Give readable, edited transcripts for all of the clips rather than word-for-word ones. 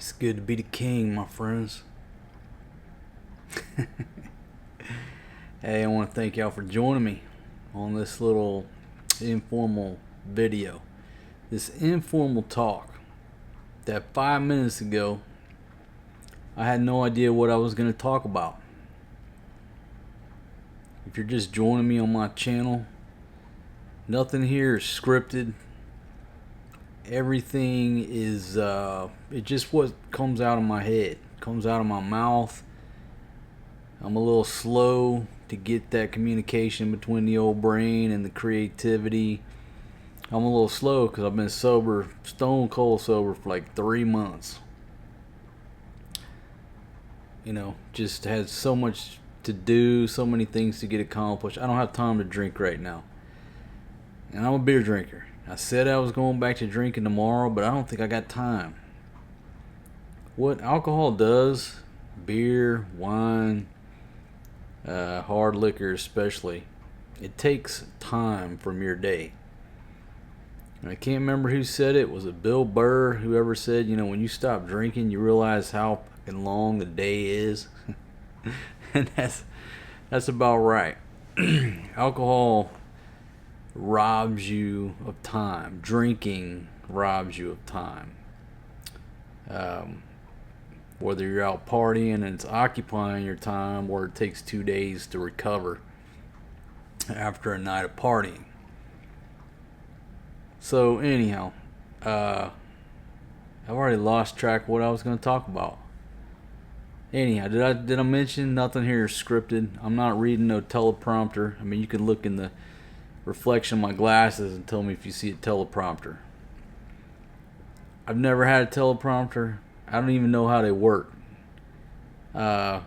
It's good to be the king, my friends. Hey, I want to thank y'all for joining me on this little informal video. This informal talk that 5 minutes ago I had no idea what I was going to talk about. If you're just joining me on my channel, nothing here is scripted. Everything is it just what comes out of my head, comes out of my mouth. I'm a little slow to get that communication between the old brain and the creativity. I'm a little slow because I've been sober, stone cold sober, for like 3 months. You know, just had so much to do, so many things to get accomplished. I don't have time to drink right now. And I'm a beer drinker. I said I was going back to drinking tomorrow, but I don't think I got time. What alcohol does, beer, wine, hard liquor especially, it takes time from your day. And I can't remember who said it. Was it Bill Burr? Whoever said, you know, when you stop drinking, you realize how fucking long the day is. And that's about right. Alcohol robs you of time. Drinking robs you of time. Whether you're out partying and it's occupying your time, or it takes 2 days to recover after a night of partying. So anyhow, I've already lost track of what I was going to talk about. Anyhow, did I mention nothing here is scripted? I'm not reading no teleprompter. I mean, you can look in the reflection of my glasses and tell me if you see a teleprompter. I've never had a teleprompter. I don't even know how they work. I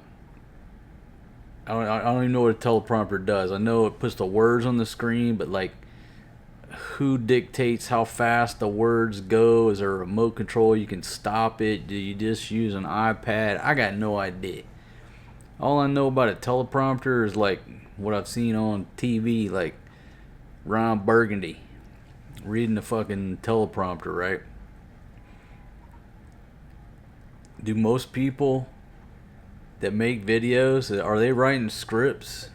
don't even know what a teleprompter does. I know it puts the words on the screen, but like, who dictates how fast the words go? Is there a remote control you can stop it? Do you just use an iPad? I got no idea. All I know about a teleprompter is like what I've seen on TV, like Ron Burgundy reading the fucking teleprompter, right? Do most people that make videos, are they writing scripts?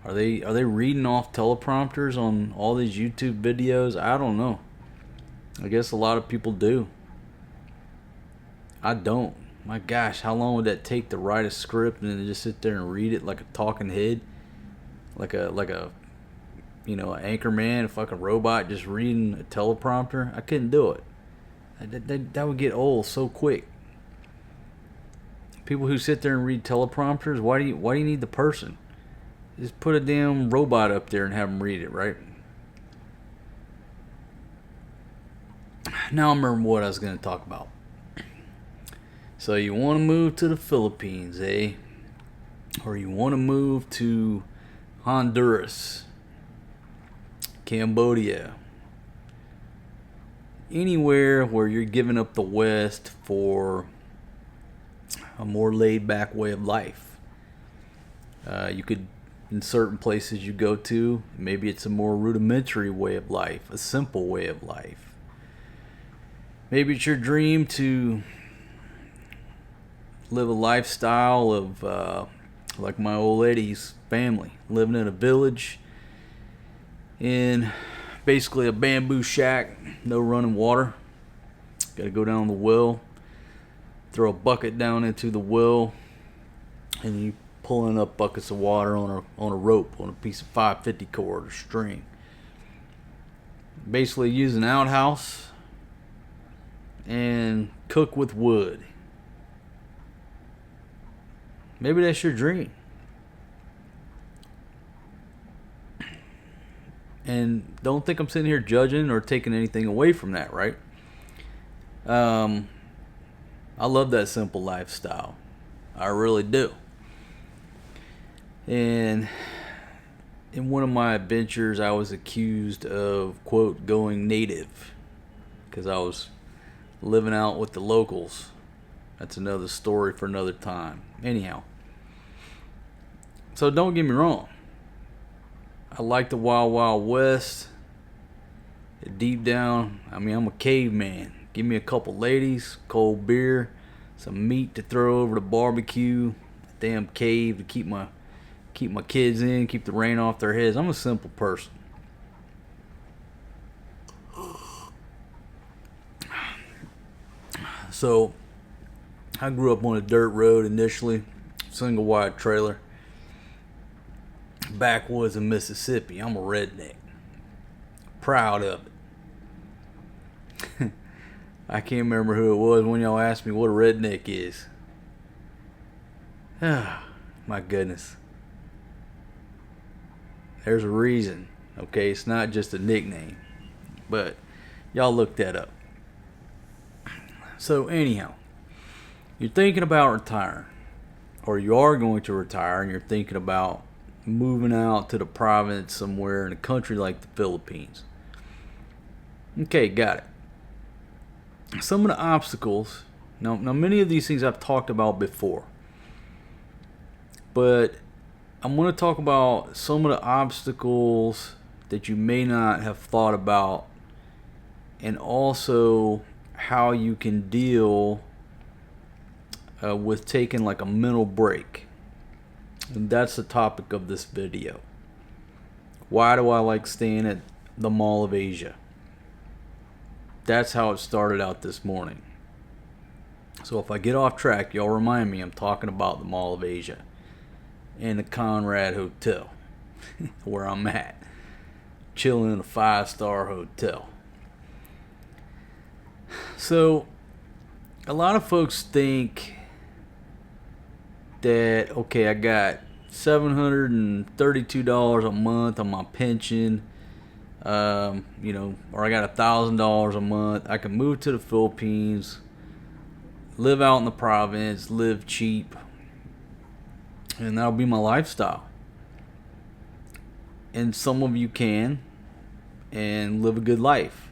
Are they reading off teleprompters on all these YouTube videos? I don't know. I guess a lot of people do. I don't. My gosh, how long would that take to write a script and then just sit there and read it like a talking head? Like a you know, an anchor man, a fucking robot just reading a teleprompter? I couldn't do it. That would get old so quick. People who sit there and read teleprompters, why do you need the person? Just put a damn robot up there and have them read it, right? Now I remember what I was going to talk about. So you want to move to the Philippines, eh? Or you want to move to Honduras, Cambodia, anywhere where you're giving up the West for a more laid-back way of life. You could, in certain places you go to, maybe it's a more rudimentary way of life, a simple way of life. Maybe it's your dream to live a lifestyle of like my old lady's family, living in a village in basically a bamboo shack, no running water. Got to go down the well, throw a bucket down into the well, and you pulling up buckets of water on a rope, on a piece of 550 cord or string. Basically use an outhouse and cook with wood. Maybe that's your dream. And don't think I'm sitting here judging or taking anything away from that, right? I love that simple lifestyle. I really do. And in one of my adventures, I was accused of, quote, going native, because I was living out with the locals. That's another story for another time. Anyhow, so don't get me wrong. I like the Wild Wild West. Deep down, I mean, I'm a caveman. Give me a couple ladies, cold beer, some meat to throw over the barbecue, a damn cave to keep my kids in, keep the rain off their heads. I'm a simple person. So, I grew up on a dirt road initially, single wide trailer, backwoods in Mississippi. I'm a redneck. Proud of it. I can't remember who it was when y'all asked me what a redneck is. Ah, my goodness. There's a reason, okay? It's not just a nickname. But y'all look that up. So anyhow, you're thinking about retiring, or you are going to retire, and you're thinking about moving out to the province somewhere in a country like the Philippines. Okay, got it. Some of the obstacles, now many of these things I've talked about before, but I'm going to talk about some of the obstacles that you may not have thought about, and also how you can deal with taking like a mental break. And that's the topic of this video. Why do I like staying at the Mall of Asia? That's how it started out this morning. So if I get off track, y'all remind me I'm talking about the Mall of Asia and the Conrad Hotel where I'm at, chilling in a 5-star hotel. So a lot of folks think that, okay, I got $732 a month on my pension, or I got $1,000 a month. I can move to the Philippines, live out in the province, live cheap, and that'll be my lifestyle. And some of you can, and live a good life.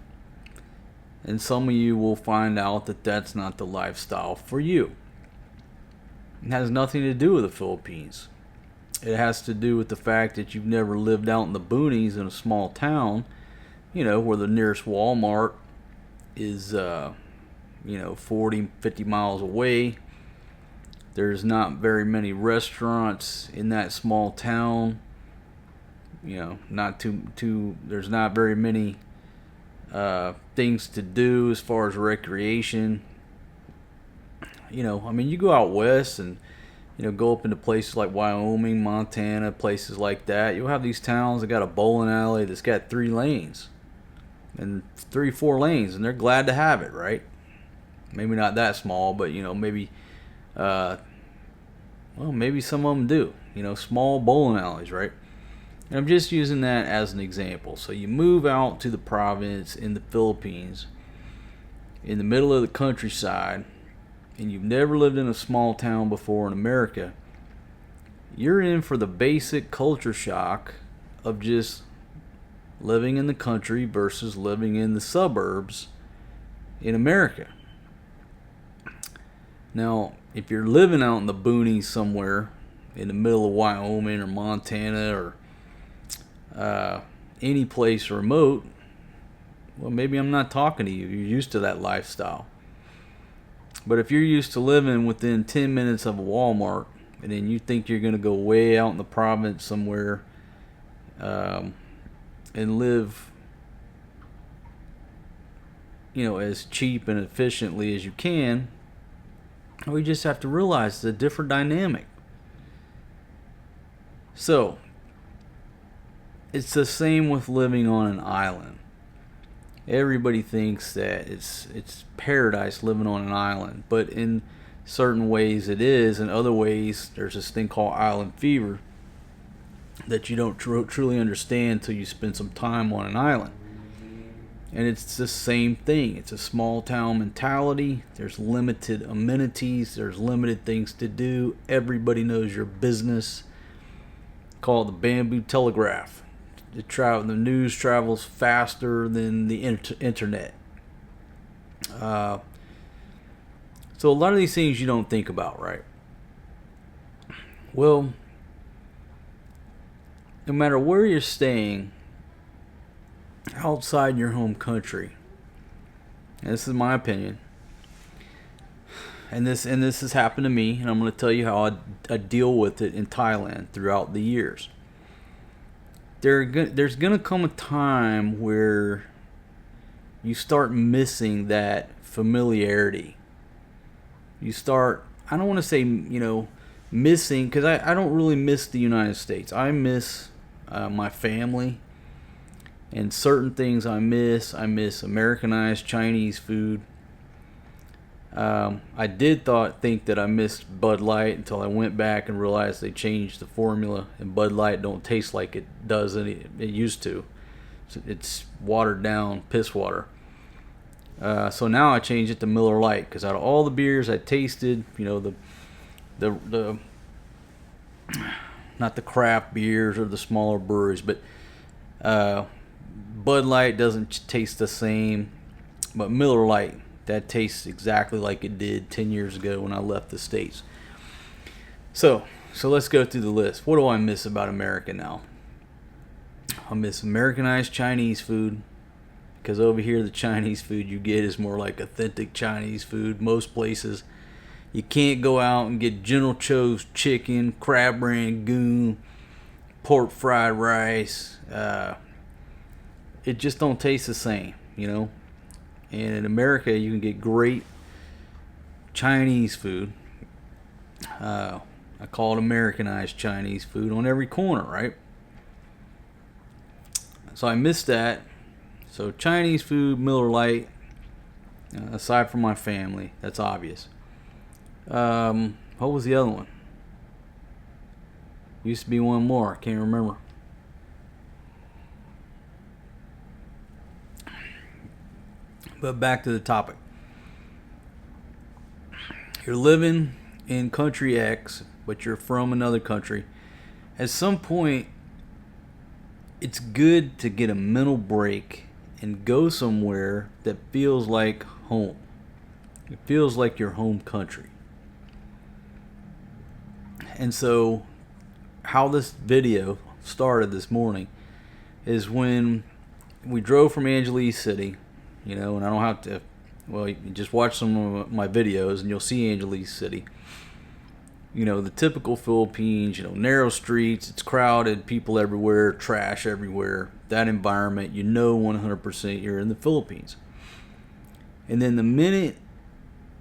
And some of you will find out that that's not the lifestyle for you. It has nothing to do with the Philippines. It has to do with the fact that you've never lived out in the boonies in a small town, where the nearest Walmart is, 40, 50 miles away. There's not very many restaurants in that small town. There's not very many things to do as far as recreation. You go out west and go up into places like Wyoming, Montana, places like that. You'll have these towns that got a bowling alley that's got 3 lanes and 3-4 lanes, and they're glad to have it, right? Maybe not that small, but maybe maybe some of them do. Small bowling alleys, right? And I'm just using that as an example. So you move out to the province in the Philippines, in the middle of the countryside, and you've never lived in a small town before in America. You're in for the basic culture shock of just living in the country versus living in the suburbs in America. Now, if you're living out in the boonies somewhere in the middle of Wyoming or Montana or any place remote, well, maybe I'm not talking to you. You're used to that lifestyle. But if you're used to living within 10 minutes of a Walmart, and then you think you're going to go way out in the province somewhere and live, as cheap and efficiently as you can, we just have to realize it's a different dynamic. So, it's the same with living on an island. Everybody thinks that it's paradise living on an island, but in certain ways it is. In other ways, there's this thing called island fever that you don't truly understand until you spend some time on an island. And it's the same thing. It's a small town mentality. There's limited amenities. There's limited things to do. Everybody knows your business. Called the bamboo telegraph. The news travels faster than the internet. So a lot of these things you don't think about, right? Well, no matter where you're staying outside your home country, This is my opinion. And this has happened to me, and I'm going to tell you how I deal with it in Thailand throughout the years. There's going to come a time where you start missing that familiarity. You start, I don't want to say, missing, because I don't really miss the United States. I miss my family and certain things I miss. I miss Americanized Chinese food. I did think that I missed Bud Light until I went back and realized they changed the formula, and Bud Light don't taste like it does it used to. It's watered down piss water. So now I changed it to Miller Lite, because out of all the beers I tasted, the not the craft beers or the smaller breweries, but Bud Light doesn't taste the same, but Miller Lite, that tastes exactly like it did 10 years ago when I left the States. So let's go through the list. What do I miss about America now? I miss Americanized Chinese food, because over here the Chinese food you get is more like authentic Chinese food. Most places you can't go out and get General Tso's chicken, crab rangoon, pork fried rice. It just don't taste the same, And in America, you can get great Chinese food. I call it Americanized Chinese food on every corner, right? So I missed that. So Chinese food, Miller Lite, aside from my family, that's obvious. What was the other one? Used to be one more. I can't remember. But back to the topic. You're living in country X, but you're from another country. At some point, it's good to get a mental break and go somewhere that feels like home. It feels like your home country. And so, how this video started this morning is when we drove from Angeles City, and I don't have to, you just watch some of my videos and you'll see Angeles City. The typical Philippines, narrow streets, it's crowded, people everywhere, trash everywhere. That environment, 100% you're in the Philippines. And then the minute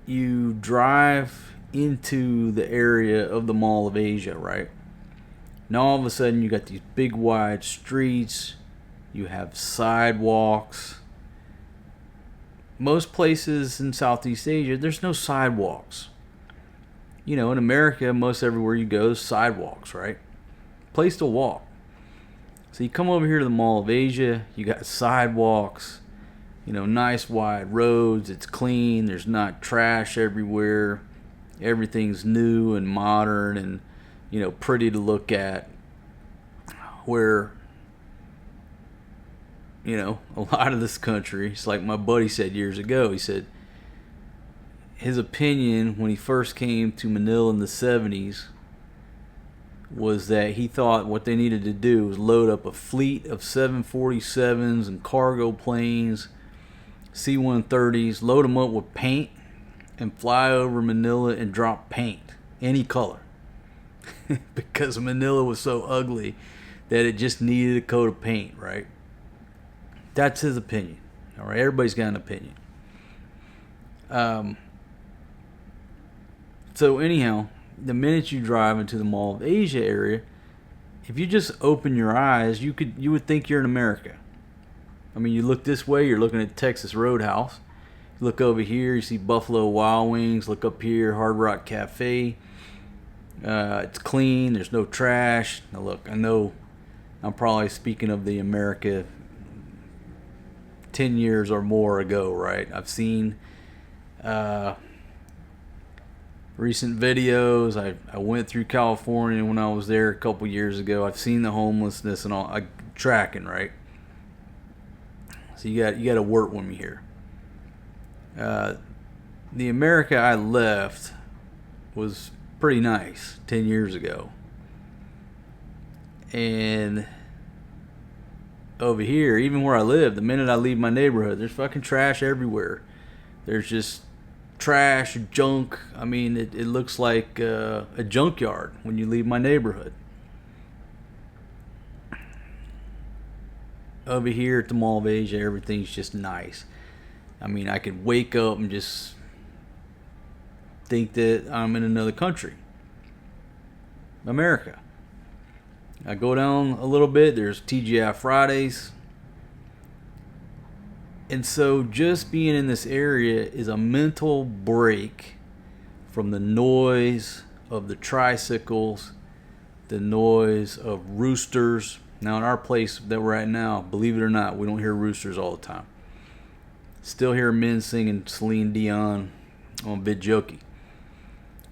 you drive into the area of the Mall of Asia, right? Now all of a sudden you got these big wide streets, you have sidewalks. Most places in Southeast Asia, there's no sidewalks. In America, most everywhere you go, there's sidewalks, right? Place to walk. So you come over here to the Mall of Asia, you got sidewalks, nice wide roads, it's clean, there's not trash everywhere, everything's new and modern and, pretty to look at. Where, a lot of this country, it's like my buddy said years ago, he said his opinion when he first came to Manila in the 70s was that he thought what they needed to do was load up a fleet of 747s and cargo planes, C-130s, load them up with paint, and fly over Manila and drop paint, any color. Because Manila was so ugly that it just needed a coat of paint, right? That's his opinion. All right, everybody's got an opinion. So anyhow, the minute you drive into the Mall of Asia area, if you just open your eyes, you would think you're in America. I mean, you look this way, you're looking at Texas Roadhouse. You look over here, you see Buffalo Wild Wings. Look up here, Hard Rock Cafe. It's clean. There's no trash. Now look, I know I'm probably speaking of the America 10 years or more ago, right? I've seen recent videos. I went through California when I was there a couple years ago. I've seen the homelessness and all. Tracking, right? So you got to work with me here. The America I left was pretty nice 10 years ago. And over here, even where I live, the minute I leave my neighborhood, there's fucking trash everywhere. There's just trash, junk. I mean, it looks like a junkyard when you leave my neighborhood. Over here at the Mall of Asia, everything's just nice. I mean, I could wake up and just think that I'm in another country, America. I go down a little bit, there's TGI Fridays. And so just being in this area is a mental break from the noise of the tricycles, the noise of roosters. Now in our place that we're at now, believe it or not, we don't hear roosters all the time. Still hear men singing Celine Dion on Vidjoki.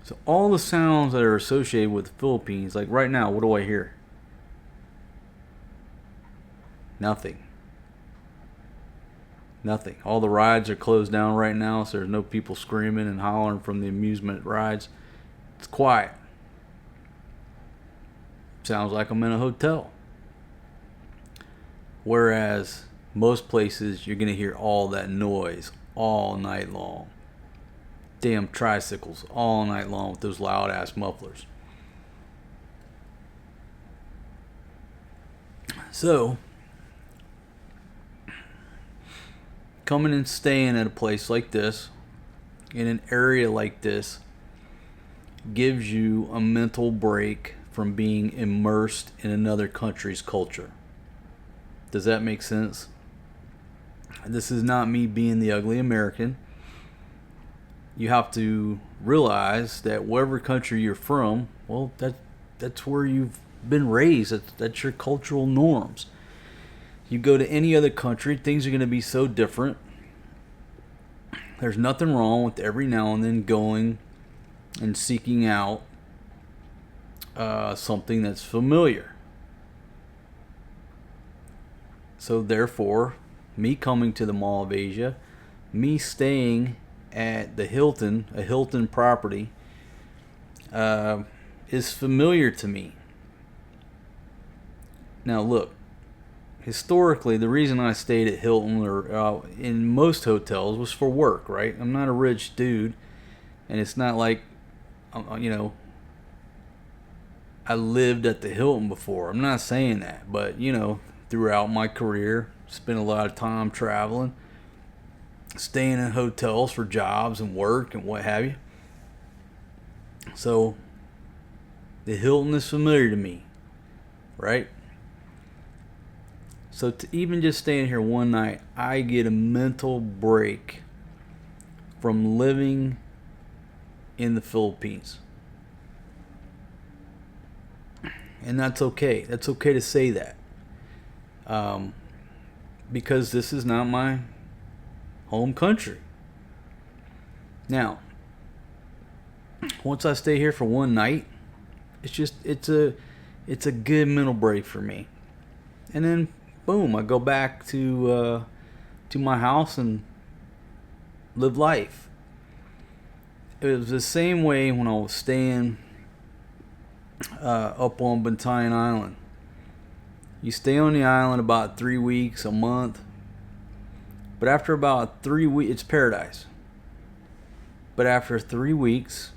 So all the sounds that are associated with the Philippines, like right now, what do I hear? Nothing. Nothing. All the rides are closed down right now, so there's no people screaming and hollering from the amusement rides. It's quiet. Sounds like I'm in a hotel. Whereas most places, you're going to hear all that noise all night long. Damn tricycles all night long with those loud ass mufflers. So, coming and staying at a place like this, in an area like this, gives you a mental break from being immersed in another country's culture. Does that make sense? This is not me being the ugly American. You have to realize that whatever country you're from, well, that's where you've been raised. That's your cultural norms. You go to any other country, things are going to be so different. There's nothing wrong with every now and then going and seeking out something that's familiar. So therefore, me coming to the Mall of Asia, me staying at the Hilton, a Hilton property, is familiar to me. Now look, historically, the reason I stayed at Hilton or in most hotels was for work, right? I'm not a rich dude, and it's not like, I lived at the Hilton before. I'm not saying that, but throughout my career, spent a lot of time traveling, staying in hotels for jobs and work and what have you. So the Hilton is familiar to me, right? So to even just staying here one night, I get a mental break from living in the Philippines. And that's okay. That's okay to say that. Because this is not my home country. Now, once I stay here for one night, it's a good mental break for me. And then boom, I go back to my house and live life. It was the same way when I was staying up on Bantayan Island. You stay on the island about 3 weeks, a month. But after about 3 weeks, it's paradise. But after 3 weeks,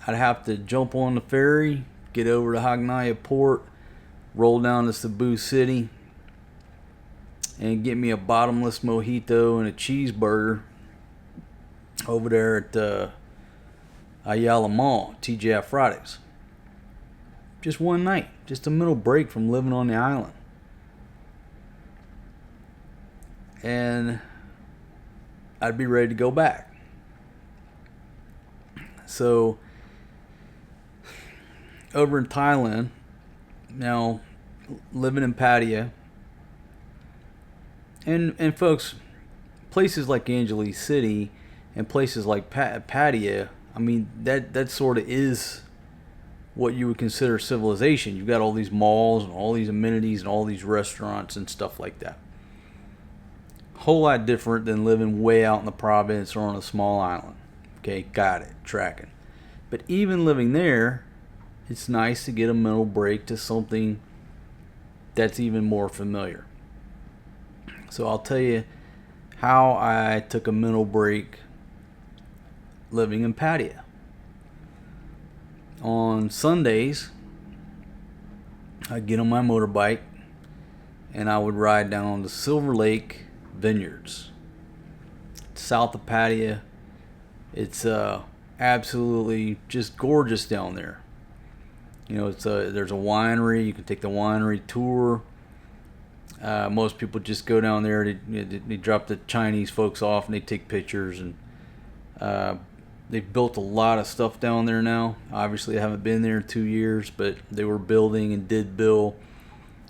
I'd have to jump on the ferry, get over to Hagnaya Port, roll down to Cebu City, and get me a bottomless mojito and a cheeseburger over there at Ayala Mall, TGI Fridays. Just one night, just a mental break from living on the island. And I'd be ready to go back. So, over in Thailand, now living in Pattaya, and folks, places like Angeles City and places like Pattaya, I mean, that sort of is what you would consider civilization. You've got all these malls and all these amenities and all these restaurants and stuff like that. Whole lot different than living way out in the province or on a small island. Okay, got it, tracking. But even living there, it's nice to get a mental break to something that's even more familiar. So I'll tell you how I took a mental break living in Pattaya. On Sundays, I'd get on my motorbike and I would ride down the Silver Lake Vineyards, south of Pattaya. It's absolutely just gorgeous down there. You know, there's a winery. You can take the winery tour. Most people just go down there. They drop the Chinese folks off and they take pictures. And they've built a lot of stuff down there now. Obviously, I haven't been there in 2 years, but they were building and did build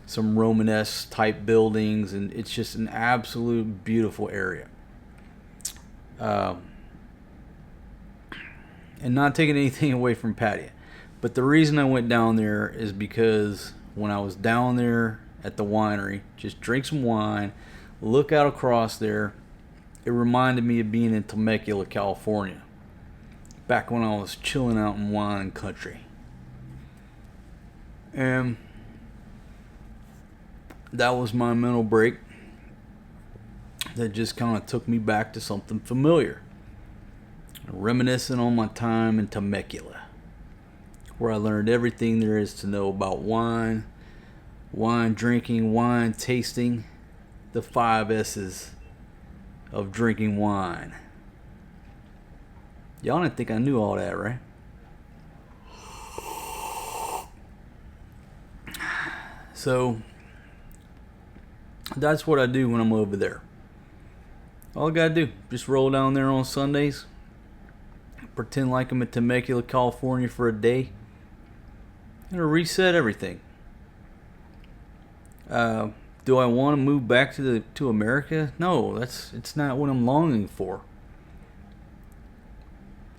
some Romanesque type buildings, and it's just an absolute beautiful area. And not taking anything away from Pattaya, but the reason I went down there is because when I was down there at the winery, just drink some wine, look out across there, it reminded me of being in Temecula, California, back when I was chilling out in wine country. And that was my mental break that just kind of took me back to something familiar. Reminiscing on my time in Temecula, where I learned everything there is to know about wine, wine drinking, wine tasting, the 5 S's of drinking wine. Y'all didn't think I knew all that, right? So that's what I do when I'm over there. All I gotta do, just roll down there on Sundays, pretend like I'm in Temecula, California for a day, and reset everything. Do I want to move back to America? No, it's not what I'm longing for.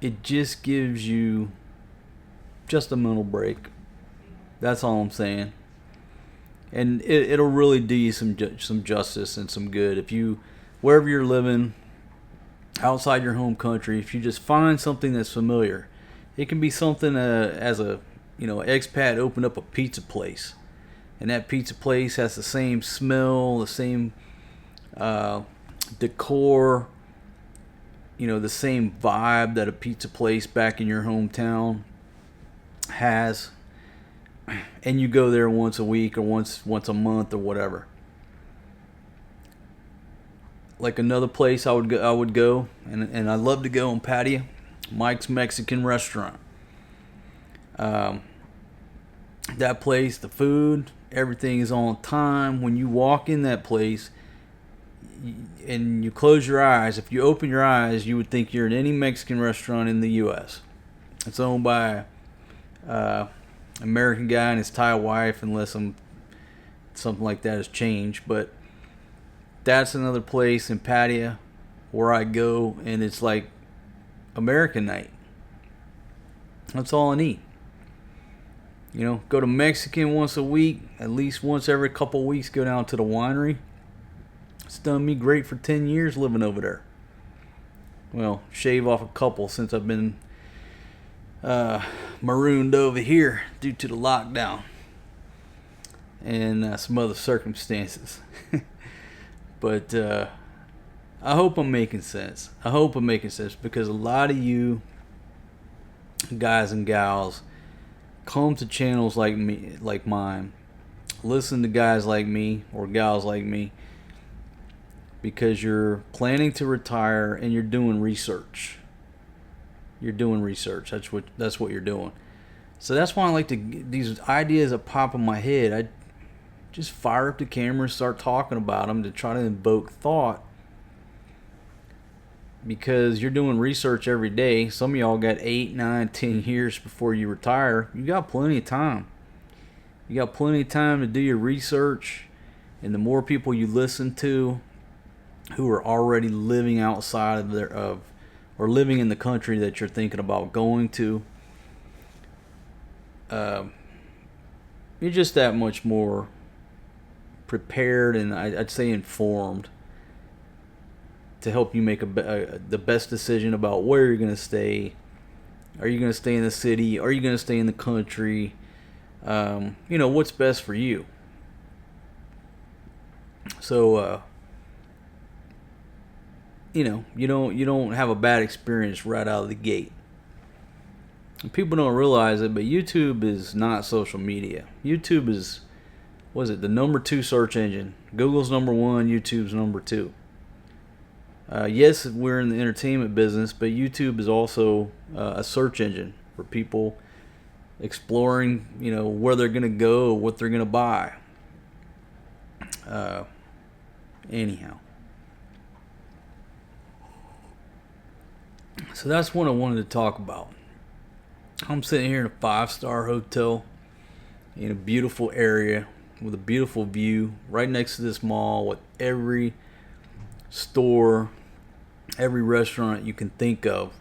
It just gives you just a mental break. That's all I'm saying. And it'll really do you some justice and some good if you, wherever you're living, outside your home country, if you just find something that's familiar. It can be something as a expat opened up a pizza place, and that pizza place has the same smell, the same decor, the same vibe that a pizza place back in your hometown has, and you go there once a week or once a month or whatever. Like another place I would go, and I love to go in Pattaya, Mike's Mexican Restaurant. That place, the food, everything is on time. When you walk in that place and you close your eyes, if you open your eyes, you would think you're in any Mexican restaurant in the U.S. It's owned by American guy and his Thai wife, unless something like that has changed. But that's another place in Pattaya where I go, and it's like American night. That's all I need. Go to Mexican once a week, at least once every couple of weeks, go down to the winery. It's done me great for 10 years living over there. Well, shave off a couple since I've been marooned over here due to the lockdown and some other circumstances. But I hope I'm making sense. Because a lot of you guys and gals come to channels like me, like mine, listen to guys like me or gals like me, because you're planning to retire and you're doing research. That's what you're doing. So that's why I like these ideas that pop in my head. I just fire up the camera and start talking about them to try to invoke thought. Because you're doing research every day. Some of y'all got 8, 9, 10 years before you retire. You got plenty of time. You got plenty of time to do your research. And the more people you listen to who are already living outside or living in the country that you're thinking about going to, you're just that much more prepared and I'd say informed to help you make the best decision about where you're going to stay. Are you going to stay in the city? Are you going to stay in the country? What's best for you. So you don't have a bad experience right out of the gate. And people don't realize it, but YouTube is not social media. YouTube is, what is it, the number 2 search engine. Google's number 1, YouTube's number 2. Yes, we're in the entertainment business, but YouTube is also a search engine for people exploring, where they're going to go, what they're going to buy. Anyhow. So that's what I wanted to talk about. I'm sitting here in a 5-star hotel in a beautiful area with a beautiful view right next to this mall with every store, every restaurant you can think of.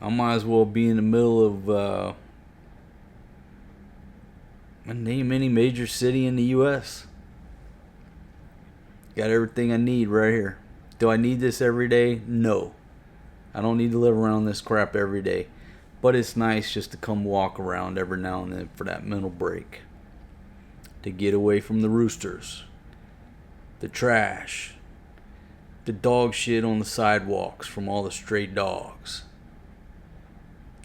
I might as well be in the middle of name any major city in the U.S. Got everything I need right here. Do I need this every day? No. I don't need to live around this crap every day. But it's nice just to come walk around every now and then for that mental break. To get away from the roosters, the trash, the dog shit on the sidewalks from all the stray dogs,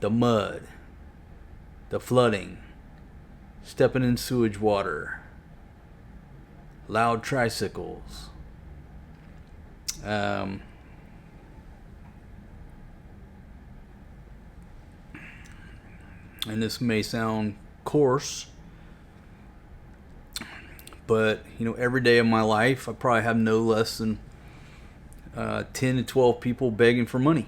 the mud, the flooding, stepping in sewage water, loud tricycles. And this may sound coarse, but every day of my life I probably have no less than 10 to 12 people begging for money.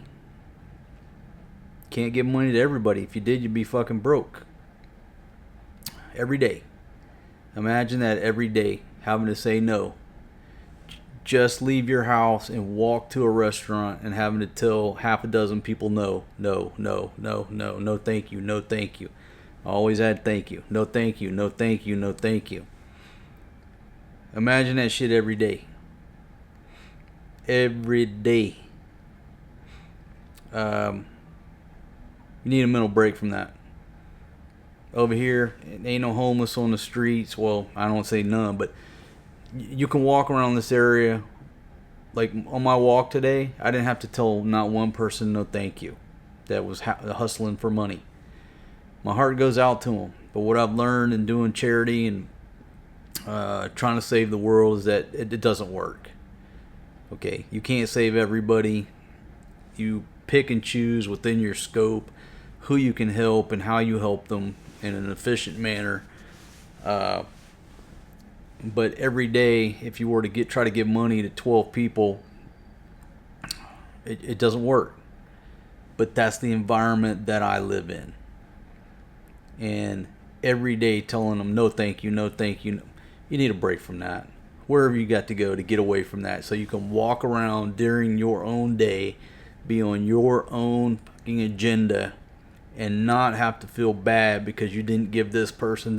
Can't give money to everybody. If you did, you'd be fucking broke. Every day. Imagine that every day, having to say no. Just leave your house and walk to a restaurant and having to tell half a dozen people no, no, no, no, no, no thank you, no thank you. I always add thank you, no thank you, no thank you, no thank you. Imagine that shit every day. Every day. You need a mental break from that. Over here, ain't no homeless on the streets. Well, I don't say none, but you can walk around this area. Like on my walk today, I didn't have to tell not one person no thank you that was hustling for money. My heart goes out to them. But what I've learned in doing charity and trying to save the world is that it doesn't work. Okay, you can't save everybody. You pick and choose within your scope who you can help and how you help them in an efficient manner. But every day, if you were to try to give money to 12 people, it doesn't work. But that's the environment that I live in. And every day telling them no thank you, no thank you. You need a break from that. Wherever you got to go to get away from that so you can walk around during your own day, be on your own fucking agenda, and not have to feel bad because you didn't give this person,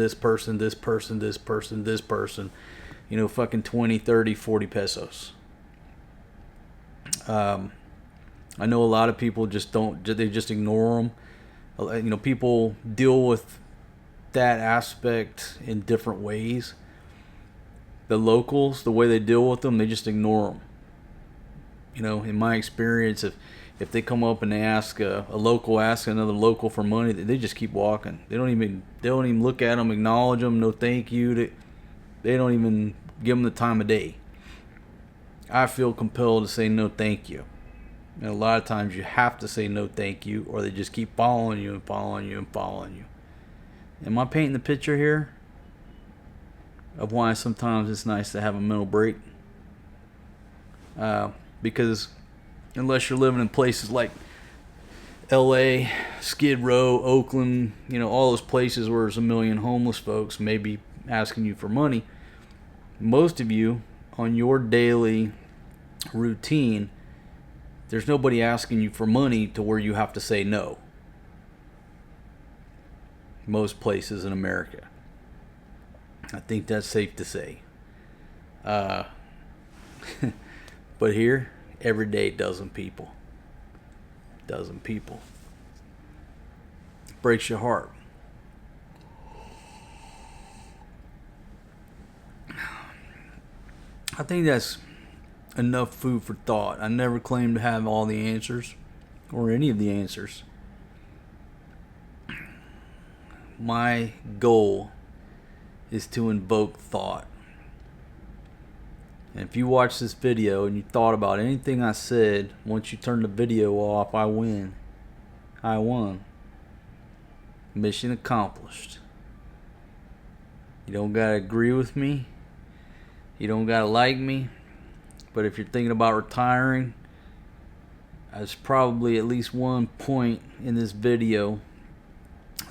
fucking 20, 30, 40 pesos. I know a lot of people just ignore them. People deal with that aspect in different ways. The locals, the way they deal with them, they just ignore them. In my experience, if they come up and they ask a local, ask another local for money, they just keep walking. They don't even look at them, acknowledge them, no thank you. They don't even give them the time of day. I feel compelled to say no thank you. And a lot of times you have to say no thank you, or they just keep following you and following you and following you. Am I painting the picture here of why sometimes it's nice to have a mental break? Because unless you're living in places like LA, Skid Row, Oakland, all those places where there's a million homeless folks maybe asking you for money, most of you on your daily routine, there's nobody asking you for money to where you have to say no. Most places in America. I think that's safe to say. But here, every day, dozen people. Breaks your heart. I think that's enough food for thought. I never claim to have all the answers or any of the answers. My goal is to invoke thought. And if you watch this video and you thought about anything I said, once you turn the video off, I win. I won. Mission accomplished. You don't gotta agree with me. You don't gotta like me. But if you're thinking about retiring, there's probably at least one point in this video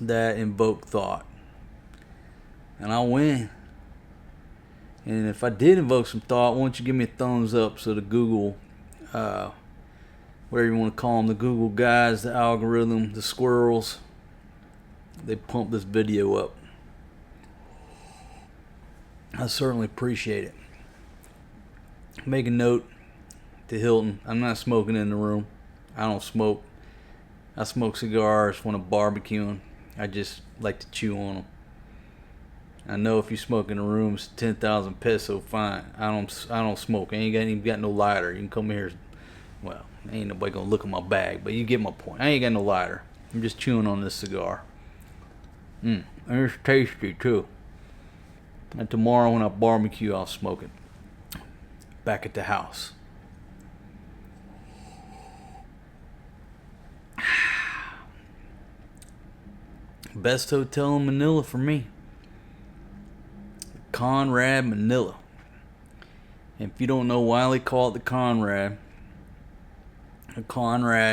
that invoked thought. And I'll win. And if I did invoke some thought, why don't you give me a thumbs up so the Google, whatever you want to call them, the Google guys, the algorithm, the squirrels, they pump this video up. I certainly appreciate it. Make a note to Hilton. I'm not smoking in the room. I don't smoke. I smoke cigars when I'm barbecuing. I just like to chew on them. I know if you smoke in the room, it's 10,000 peso fine. I don't smoke. I ain't even got no lighter. You can come here. Well, ain't nobody gonna look at my bag, but you get my point. I ain't got no lighter. I'm just chewing on this cigar. And it's tasty too. And tomorrow when I barbecue, I'll smoke it. Back at the house. Best hotel in Manila for me. Conrad, Manila. And if you don't know why they call it the Conrad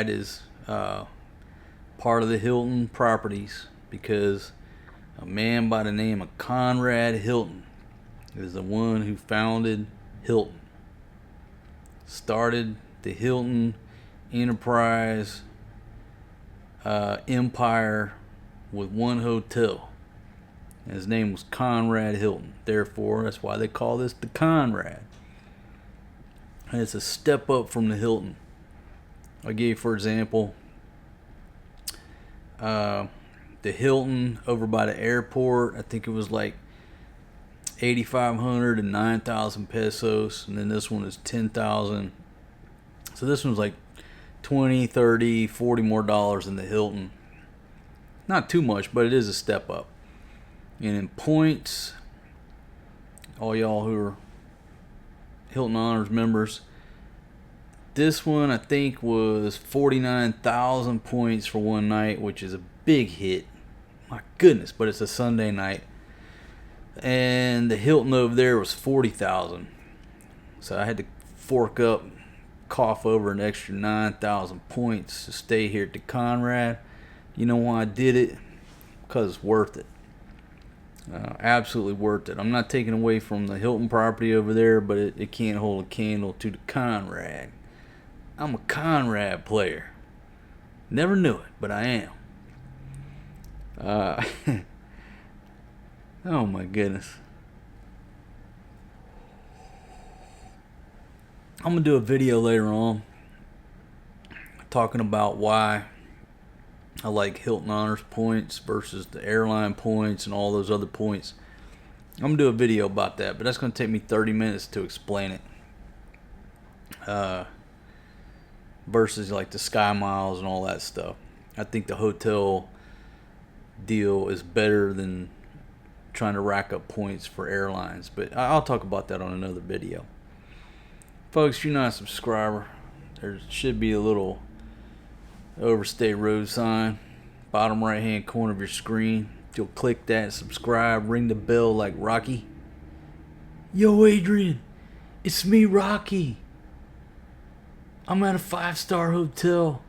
is part of the Hilton properties because a man by the name of Conrad Hilton is the one who founded Hilton. Started the Hilton Enterprise empire with one hotel. And his name was Conrad Hilton. Therefore, that's why they call this the Conrad. And it's a step up from the Hilton. I gave, for example, the Hilton over by the airport. I think it was like 8,500 and 9,000 pesos. And then this one is 10,000. So this one's like 20, 30, 40 more dollars than the Hilton. Not too much, but it is a step up. And in points, all y'all who are Hilton Honors members, this one I think was 49,000 points for one night, which is a big hit. My goodness, but it's a Sunday night. And the Hilton over there was 40,000. So I had to fork up, cough over an extra 9,000 points to stay here at the Conrad. You know why I did it? Because it's worth it. Absolutely worth it. I'm not taking away from the Hilton property over there, but it can't hold a candle to the Conrad. I'm a Conrad player. Never knew it, but I am. Oh my goodness. I'm going to do a video later on talking about why I like Hilton Honors points versus the airline points and all those other points. I'm going to do a video about that, but that's going to take me 30 minutes to explain it. Versus like the Sky Miles and all that stuff. I think the hotel deal is better than trying to rack up points for airlines. But I'll talk about that on another video. Folks, if you're not a subscriber, there should be a little Overstay Road sign, bottom right hand corner of your screen. If you'll click that, subscribe, ring the bell like Rocky. Yo Adrian, it's me Rocky. I'm at a 5-star hotel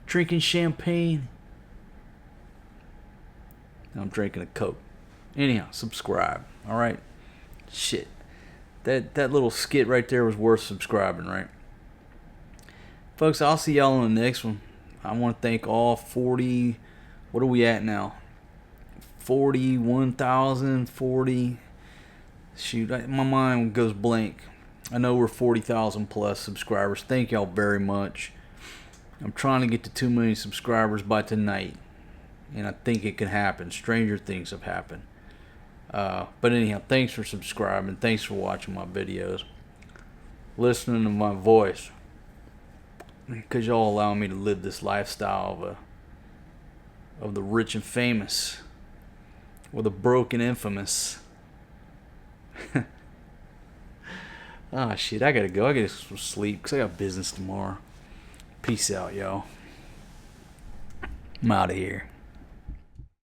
drinking champagne. I'm drinking a Coke. Anyhow, subscribe. Alright? Shit. That little skit right there was worth subscribing, right? Folks, I'll see y'all on the next one. I want to thank all 40, what are we at now? 41,000, 40. Shoot, my mind goes blank. I know we're 40,000 plus subscribers. Thank y'all very much. I'm trying to get to 2 million subscribers by tonight. And I think it can happen. Stranger things have happened. But anyhow, thanks for subscribing. Thanks for watching my videos. listening to my voice. Because y'all allow me to live this lifestyle of the rich and famous. Or the broke and infamous. Ah, shit, I gotta go. I gotta get some sleep because I got business tomorrow. Peace out, y'all. I'm out of here.